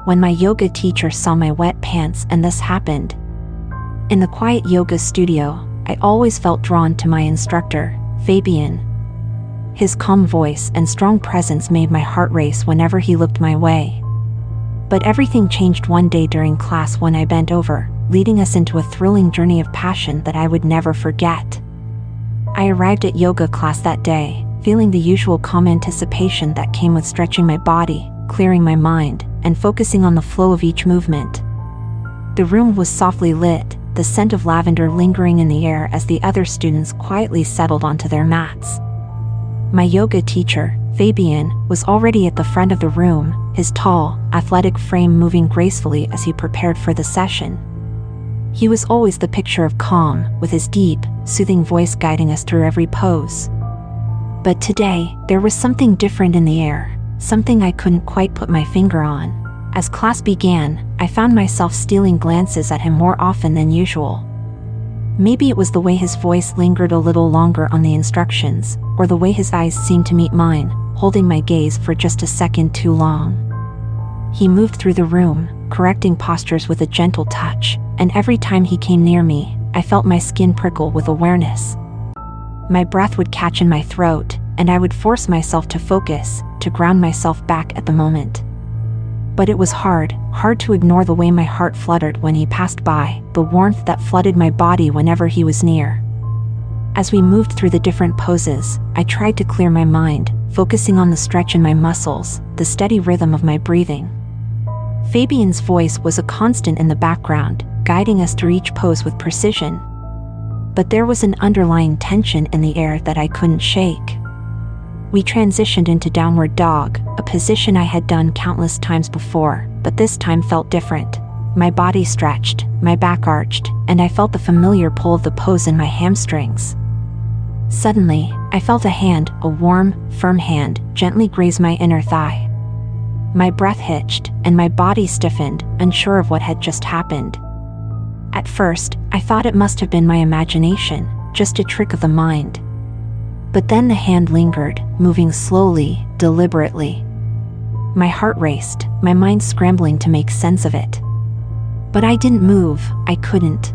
when my yoga teacher saw my wet pants and this happened. In the quiet yoga studio, I always felt drawn to my instructor, Fabian. His calm voice and strong presence made my heart race whenever he looked my way. But everything changed one day during class when I bent over, leading us into a thrilling journey of passion that I would never forget. I arrived at yoga class that day, feeling the usual calm anticipation that came with stretching my body, clearing my mind, and focusing on the flow of each movement. The room was softly lit, the scent of lavender lingering in the air as the other students quietly settled onto their mats. My yoga teacher, Fabian, was already at the front of the room, his tall, athletic frame moving gracefully as he prepared for the session. He was always the picture of calm, with his deep, soothing voice guiding us through every pose. But today, there was something different in the air, something I couldn't quite put my finger on. As class began, I found myself stealing glances at him more often than usual. Maybe it was the way his voice lingered a little longer on the instructions, or the way his eyes seemed to meet mine, holding my gaze for just a second too long. He moved through the room, correcting postures with a gentle touch, and every time he came near me, I felt my skin prickle with awareness. My breath would catch in my throat, and I would force myself to focus, to ground myself back at the moment. But it was hard to ignore the way my heart fluttered when he passed by, the warmth that flooded my body whenever he was near. As we moved through the different poses, I tried to clear my mind, focusing on the stretch in my muscles, the steady rhythm of my breathing. Fabian's voice was a constant in the background, guiding us through each pose with precision. But there was an underlying tension in the air that I couldn't shake. We transitioned into downward dog, a position I had done countless times before, but this time felt different. My body stretched, my back arched, and I felt the familiar pull of the pose in my hamstrings. Suddenly, I felt a hand, a warm, firm hand, gently graze my inner thigh. My breath hitched, and my body stiffened, unsure of what had just happened. At first, I thought it must have been my imagination, just a trick of the mind. But then the hand lingered, moving slowly, deliberately. My heart raced, my mind scrambling to make sense of it. But I didn't move, I couldn't.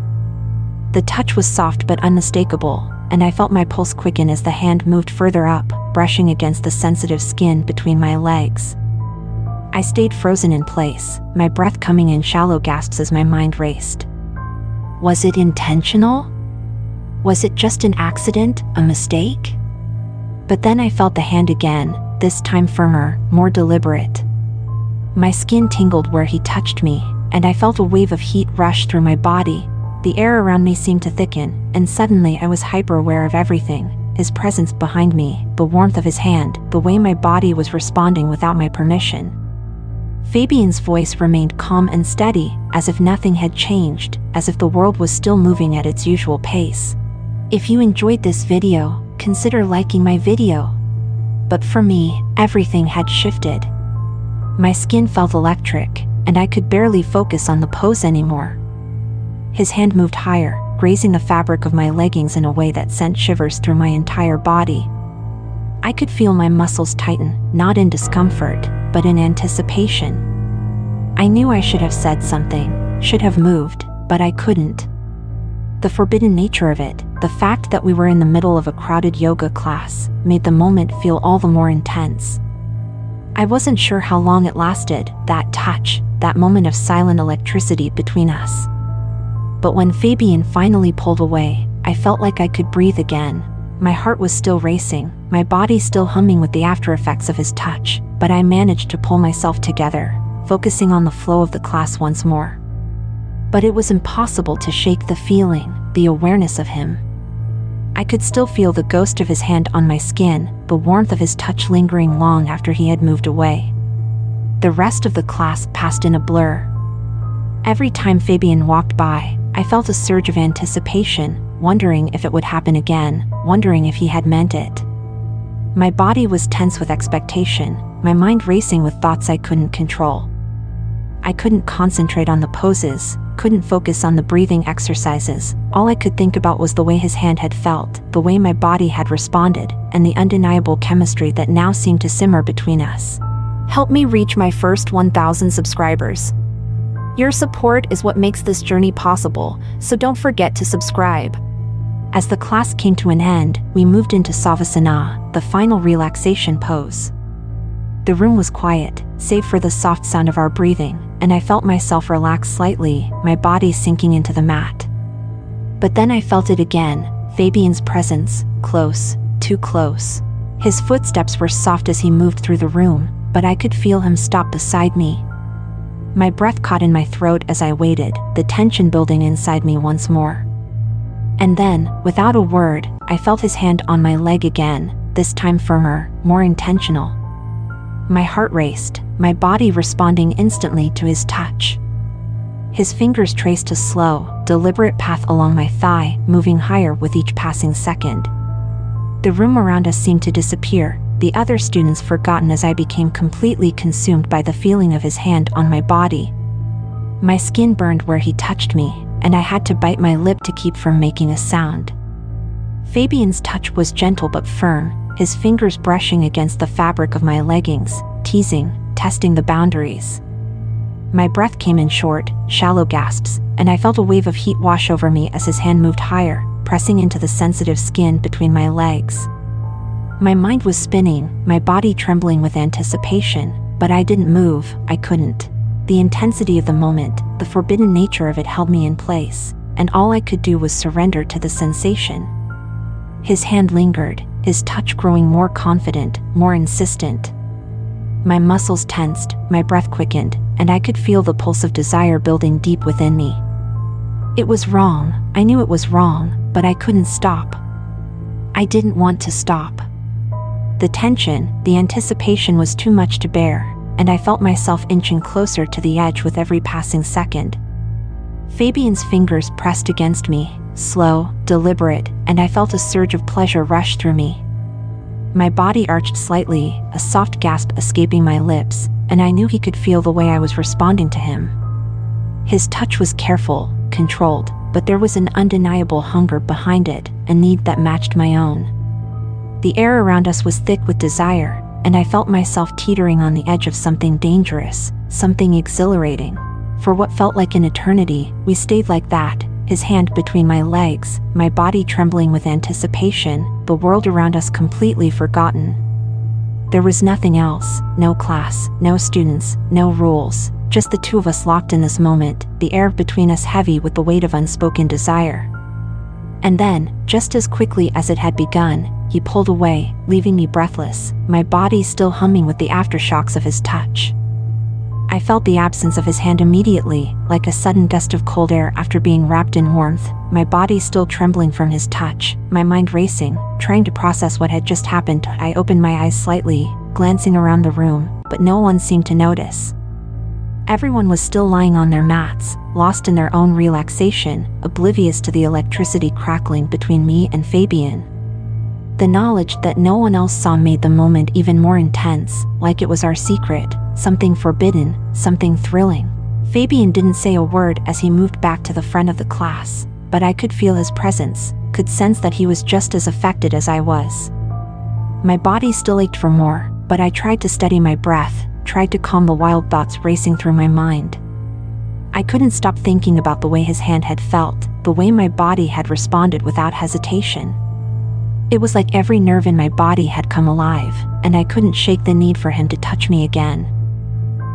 The touch was soft but unmistakable, and I felt my pulse quicken as the hand moved further up, brushing against the sensitive skin between my legs. I stayed frozen in place, my breath coming in shallow gasps as my mind raced. Was it intentional? Was it just an accident, a mistake? But then I felt the hand again, this time firmer, more deliberate. My skin tingled where he touched me, and I felt a wave of heat rush through my body. The air around me seemed to thicken, and suddenly I was hyper-aware of everything, his presence behind me, the warmth of his hand, the way my body was responding without my permission. Fabian's voice remained calm and steady, as if nothing had changed, as if the world was still moving at its usual pace. If you enjoyed this video, consider liking my video. But for me, everything had shifted. My skin felt electric, and I could barely focus on the pose anymore. His hand moved higher, grazing the fabric of my leggings in a way that sent shivers through my entire body. I could feel my muscles tighten, not in discomfort, but in anticipation. I knew I should have said something, should have moved, but I couldn't. The forbidden nature of it, the fact that we were in the middle of a crowded yoga class, made the moment feel all the more intense. I wasn't sure how long it lasted, that touch, that moment of silent electricity between us. But when Fabian finally pulled away, I felt like I could breathe again. My heart was still racing, my body still humming with the after effects of his touch, but I managed to pull myself together, focusing on the flow of the class once more. But it was impossible to shake the feeling, the awareness of him. I could still feel the ghost of his hand on my skin, the warmth of his touch lingering long after he had moved away. The rest of the class passed in a blur. Every time Fabian walked by, I felt a surge of anticipation, wondering if it would happen again, wondering if he had meant it. My body was tense with expectation, my mind racing with thoughts I couldn't control. I couldn't concentrate on the poses, couldn't focus on the breathing exercises. All I could think about was the way his hand had felt, the way my body had responded, and the undeniable chemistry that now seemed to simmer between us. Help me reach my first 1,000 subscribers. Your support is what makes this journey possible, so don't forget to subscribe. As the class came to an end, we moved into Savasana, the final relaxation pose. The room was quiet, save for the soft sound of our breathing, and I felt myself relax slightly, my body sinking into the mat. But then I felt it again, Fabian's presence, close, too close. His footsteps were soft as he moved through the room, but I could feel him stop beside me. My breath caught in my throat as I waited, the tension building inside me once more. And then, without a word, I felt his hand on my leg again, this time firmer, more intentional. My heart raced, my body responding instantly to his touch. His fingers traced a slow, deliberate path along my thigh, moving higher with each passing second. The room around us seemed to disappear, the other students forgotten as I became completely consumed by the feeling of his hand on my body. My skin burned where he touched me, and I had to bite my lip to keep from making a sound. Fabian's touch was gentle but firm, his fingers brushing against the fabric of my leggings, teasing, testing the boundaries. My breath came in short, shallow gasps, and I felt a wave of heat wash over me as his hand moved higher, pressing into the sensitive skin between my legs. My mind was spinning, my body trembling with anticipation, but I didn't move, I couldn't. The intensity of the moment, the forbidden nature of it held me in place, and all I could do was surrender to the sensation. His hand lingered, his touch growing more confident, more insistent. My muscles tensed, my breath quickened, and I could feel the pulse of desire building deep within me. It was wrong, I knew it was wrong, but I couldn't stop. I didn't want to stop. The tension, the anticipation was too much to bear, and I felt myself inching closer to the edge with every passing second. Fabian's fingers pressed against me, slow, deliberate, and I felt a surge of pleasure rush through me. My body arched slightly, a soft gasp escaping my lips, and I knew he could feel the way I was responding to him. His touch was careful, controlled, but there was an undeniable hunger behind it, a need that matched my own. The air around us was thick with desire, and I felt myself teetering on the edge of something dangerous, something exhilarating. For what felt like an eternity, we stayed like that, his hand between my legs, my body trembling with anticipation, the world around us completely forgotten. There was nothing else, no class, no students, no rules, just the two of us locked in this moment, the air between us heavy with the weight of unspoken desire. And then, just as quickly as it had begun, he pulled away, leaving me breathless, my body still humming with the aftershocks of his touch. I felt the absence of his hand immediately, like a sudden gust of cold air after being wrapped in warmth, my body still trembling from his touch, my mind racing, trying to process what had just happened. I opened my eyes slightly, glancing around the room, but no one seemed to notice. Everyone was still lying on their mats, lost in their own relaxation, oblivious to the electricity crackling between me and Fabian. The knowledge that no one else saw made the moment even more intense, like it was our secret, something forbidden, something thrilling. Fabian didn't say a word as he moved back to the front of the class, but I could feel his presence, could sense that he was just as affected as I was. My body still ached for more, but I tried to steady my breath, tried to calm the wild thoughts racing through my mind. I couldn't stop thinking about the way his hand had felt, the way my body had responded without hesitation. It was like every nerve in my body had come alive, and I couldn't shake the need for him to touch me again.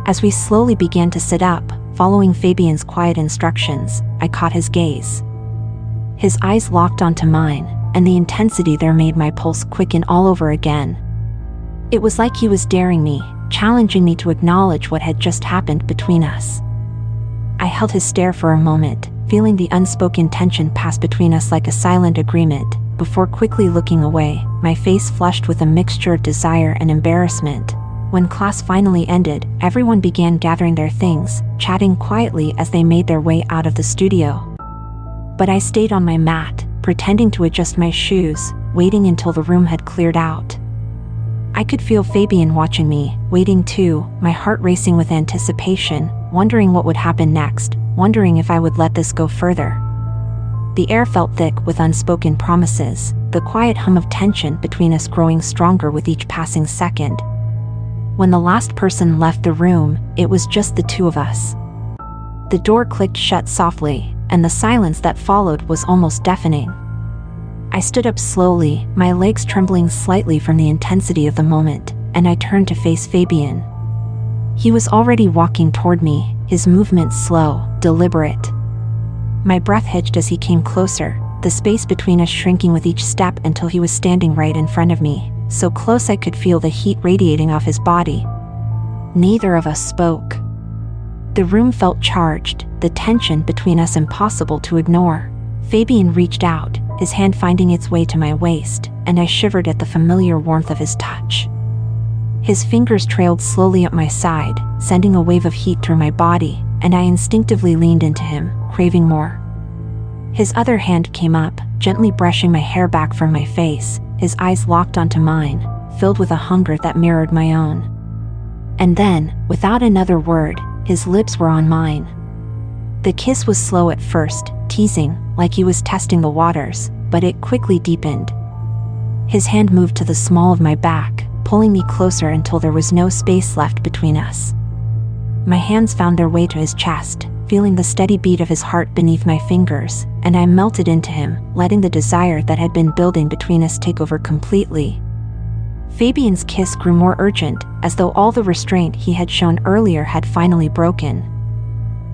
As we slowly began to sit up, following Fabian's quiet instructions, I caught his gaze. His eyes locked onto mine, and the intensity there made my pulse quicken all over again. It was like he was daring me, challenging me to acknowledge what had just happened between us. I held his stare for a moment, feeling the unspoken tension pass between us like a silent agreement, before quickly looking away, my face flushed with a mixture of desire and embarrassment. When class finally ended, everyone began gathering their things, chatting quietly as they made their way out of the studio. But I stayed on my mat, pretending to adjust my shoes, waiting until the room had cleared out. I could feel Fabian watching me, waiting too, my heart racing with anticipation, wondering what would happen next, wondering if I would let this go further. The air felt thick with unspoken promises, the quiet hum of tension between us growing stronger with each passing second. When the last person left the room, it was just the two of us. The door clicked shut softly, and the silence that followed was almost deafening. I stood up slowly, my legs trembling slightly from the intensity of the moment, and I turned to face Fabian. He was already walking toward me, his movements slow, deliberate. My breath hitched as he came closer, the space between us shrinking with each step until he was standing right in front of me, so close I could feel the heat radiating off his body. Neither of us spoke. The room felt charged, the tension between us impossible to ignore. Fabian reached out, his hand finding its way to my waist, and I shivered at the familiar warmth of his touch. His fingers trailed slowly up my side, sending a wave of heat through my body, and I instinctively leaned into him, craving more. His other hand came up, gently brushing my hair back from my face, his eyes locked onto mine, filled with a hunger that mirrored my own. And then, without another word, his lips were on mine. The kiss was slow at first, teasing, like he was testing the waters, but it quickly deepened. His hand moved to the small of my back, pulling me closer until there was no space left between us. My hands found their way to his chest, feeling the steady beat of his heart beneath my fingers, and I melted into him, letting the desire that had been building between us take over completely. Fabian's kiss grew more urgent, as though all the restraint he had shown earlier had finally broken.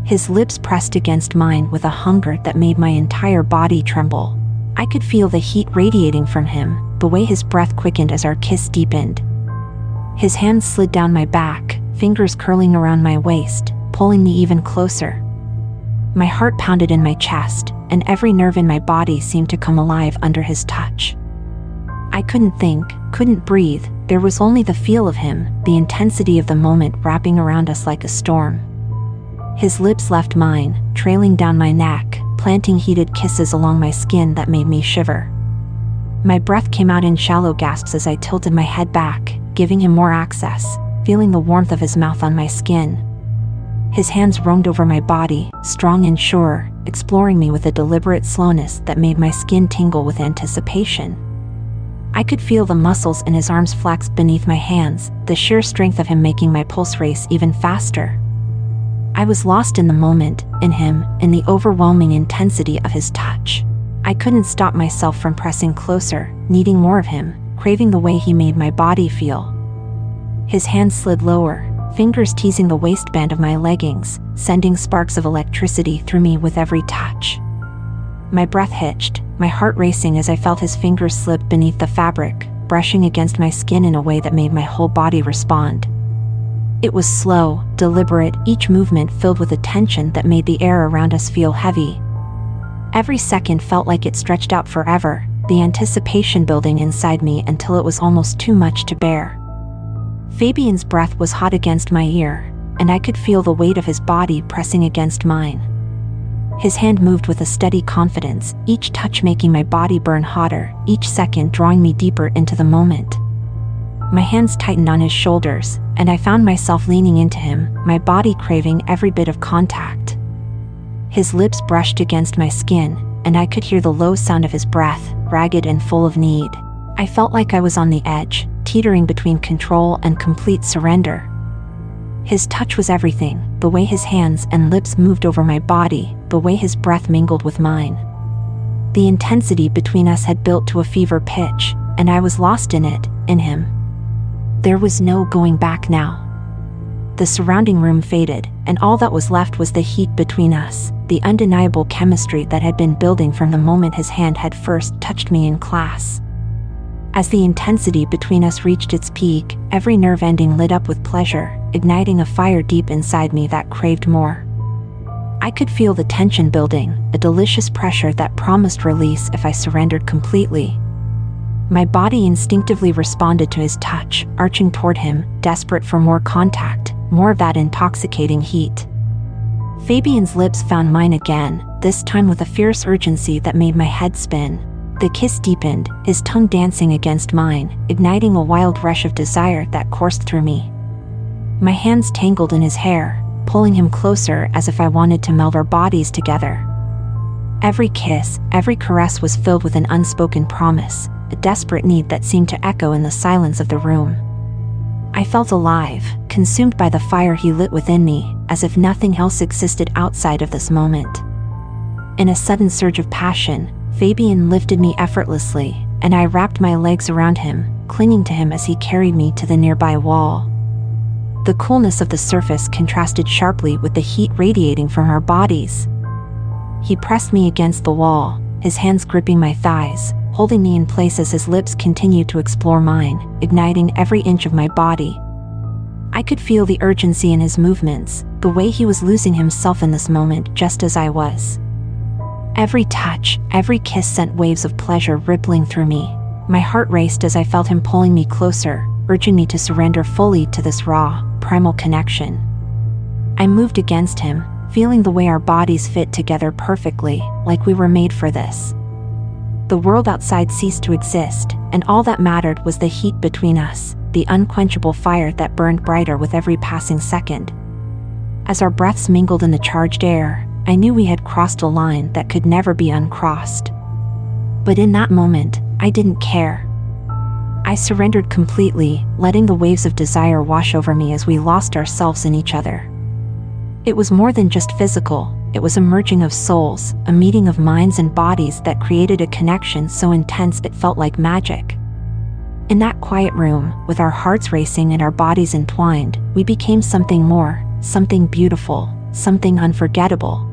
His lips pressed against mine with a hunger that made my entire body tremble. I could feel the heat radiating from him, the way his breath quickened as our kiss deepened. His hands slid down my back, fingers curling around my waist, pulling me even closer. My heart pounded in my chest, and every nerve in my body seemed to come alive under his touch. I couldn't think, couldn't breathe, there was only the feel of him, the intensity of the moment wrapping around us like a storm. His lips left mine, trailing down my neck, planting heated kisses along my skin that made me shiver. My breath came out in shallow gasps as I tilted my head back, giving him more access, feeling the warmth of his mouth on my skin. His hands roamed over my body, strong and sure, exploring me with a deliberate slowness that made my skin tingle with anticipation. I could feel the muscles in his arms flex beneath my hands, the sheer strength of him making my pulse race even faster. I was lost in the moment, in him, in the overwhelming intensity of his touch. I couldn't stop myself from pressing closer, needing more of him, craving the way he made my body feel. His hands slid lower, fingers teasing the waistband of my leggings, sending sparks of electricity through me with every touch. My breath hitched, my heart racing as I felt his fingers slip beneath the fabric, brushing against my skin in a way that made my whole body respond. It was slow, deliberate, each movement filled with a tension that made the air around us feel heavy. Every second felt like it stretched out forever, the anticipation building inside me until it was almost too much to bear. Fabian's breath was hot against my ear, and I could feel the weight of his body pressing against mine. His hand moved with a steady confidence, each touch making my body burn hotter, each second drawing me deeper into the moment. My hands tightened on his shoulders, and I found myself leaning into him, my body craving every bit of contact. His lips brushed against my skin, and I could hear the low sound of his breath, ragged and full of need. I felt like I was on the edge, teetering between control and complete surrender. His touch was everything, the way his hands and lips moved over my body, the way his breath mingled with mine. The intensity between us had built to a fever pitch, and I was lost in it, in him. There was no going back now. The surrounding room faded, and all that was left was the heat between us, the undeniable chemistry that had been building from the moment his hand had first touched me in class. As the intensity between us reached its peak, every nerve ending lit up with pleasure, igniting a fire deep inside me that craved more. I could feel the tension building, a delicious pressure that promised release if I surrendered completely. My body instinctively responded to his touch, arching toward him, desperate for more contact, more of that intoxicating heat. Fabian's lips found mine again, this time with a fierce urgency that made my head spin. The kiss deepened, his tongue dancing against mine, igniting a wild rush of desire that coursed through me. My hands tangled in his hair, pulling him closer as if I wanted to meld our bodies together. Every kiss, every caress was filled with an unspoken promise, a desperate need that seemed to echo in the silence of the room. I felt alive, consumed by the fire he lit within me, as if nothing else existed outside of this moment. In a sudden surge of passion, Fabian lifted me effortlessly, and I wrapped my legs around him, clinging to him as he carried me to the nearby wall. The coolness of the surface contrasted sharply with the heat radiating from our bodies. He pressed me against the wall, his hands gripping my thighs, holding me in place as his lips continued to explore mine, igniting every inch of my body. I could feel the urgency in his movements, the way he was losing himself in this moment just as I was. Every touch, every kiss sent waves of pleasure rippling through me. My heart raced as I felt him pulling me closer, urging me to surrender fully to this raw, primal connection. I moved against him, feeling the way our bodies fit together perfectly, like we were made for this. The world outside ceased to exist, and all that mattered was the heat between us, the unquenchable fire that burned brighter with every passing second. As our breaths mingled in the charged air, I knew we had crossed a line that could never be uncrossed. But in that moment, I didn't care. I surrendered completely, letting the waves of desire wash over me as we lost ourselves in each other. It was more than just physical, it was a merging of souls, a meeting of minds and bodies that created a connection so intense it felt like magic. In that quiet room, with our hearts racing and our bodies entwined, we became something more, something beautiful, something unforgettable.